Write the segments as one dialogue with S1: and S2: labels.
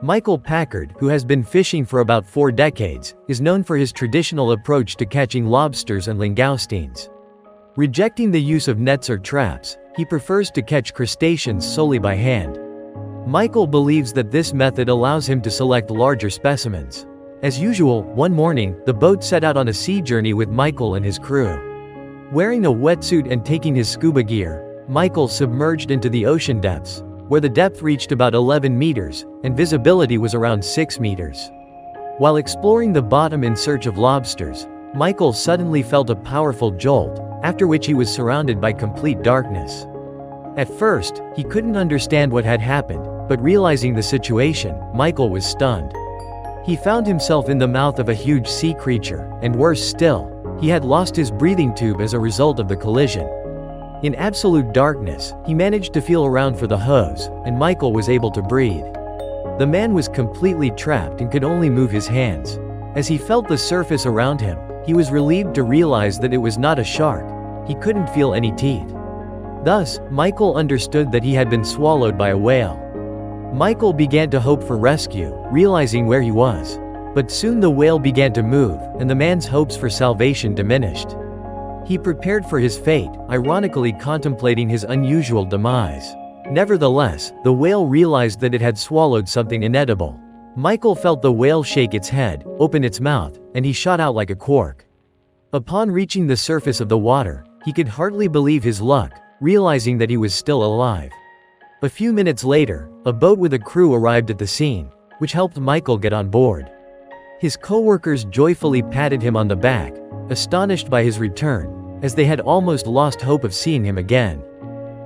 S1: Michael Packard, who has been fishing for about 4 decades, is known for his traditional approach to catching lobsters and langoustines. Rejecting the use of nets or traps, he prefers to catch crustaceans solely by hand. Michael believes that this method allows him to select larger specimens. As usual, one morning, the boat set out on a sea journey with Michael and his crew. Wearing a wetsuit and taking his scuba gear, Michael submerged into the ocean depths, where the depth reached about 11 meters, and visibility was around 6 meters. While exploring the bottom in search of lobsters, Michael suddenly felt a powerful jolt, after which he was surrounded by complete darkness. At first, he couldn't understand what had happened, but realizing the situation, Michael was stunned. He found himself in the mouth of a huge sea creature, and worse still, he had lost his breathing tube as a result of the collision. In absolute darkness, he managed to feel around for the hose, and Michael was able to breathe. The man was completely trapped and could only move his hands. As he felt the surface around him, he was relieved to realize that it was not a shark. He couldn't feel any teeth. Thus, Michael understood that he had been swallowed by a whale. Michael began to hope for rescue, realizing where he was. But soon the whale began to move, and the man's hopes for salvation diminished. He prepared for his fate, ironically contemplating his unusual demise. Nevertheless, the whale realized that it had swallowed something inedible. Michael felt the whale shake its head, open its mouth, and he shot out like a cork. Upon reaching the surface of the water, he could hardly believe his luck, realizing that he was still alive. A few minutes later, a boat with a crew arrived at the scene, which helped Michael get on board. His co-workers joyfully patted him on the back, astonished by his return, as they had almost lost hope of seeing him again.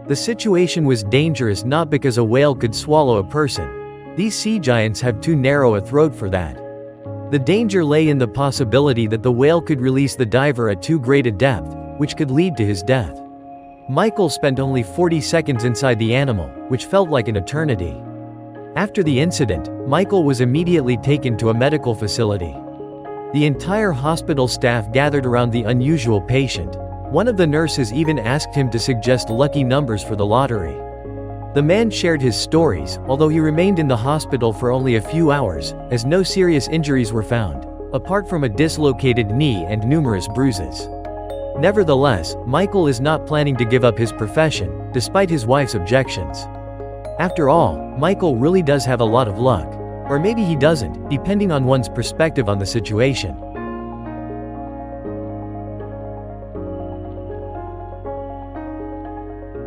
S1: The situation was dangerous not because a whale could swallow a person. These sea giants have too narrow a throat for that. The danger lay in the possibility that the whale could release the diver at too great a depth, which could lead to his death. Michael spent only 40 seconds inside the animal, which felt like an eternity. After the incident, Michael was immediately taken to a medical facility. The entire hospital staff gathered around the unusual patient. One of the nurses even asked him to suggest lucky numbers for the lottery. The man shared his stories, although he remained in the hospital for only a few hours, as no serious injuries were found, apart from a dislocated knee and numerous bruises. Nevertheless, Michael is not planning to give up his profession, despite his wife's objections. After all, Michael really does have a lot of luck. Or maybe he doesn't, depending on one's perspective on the situation.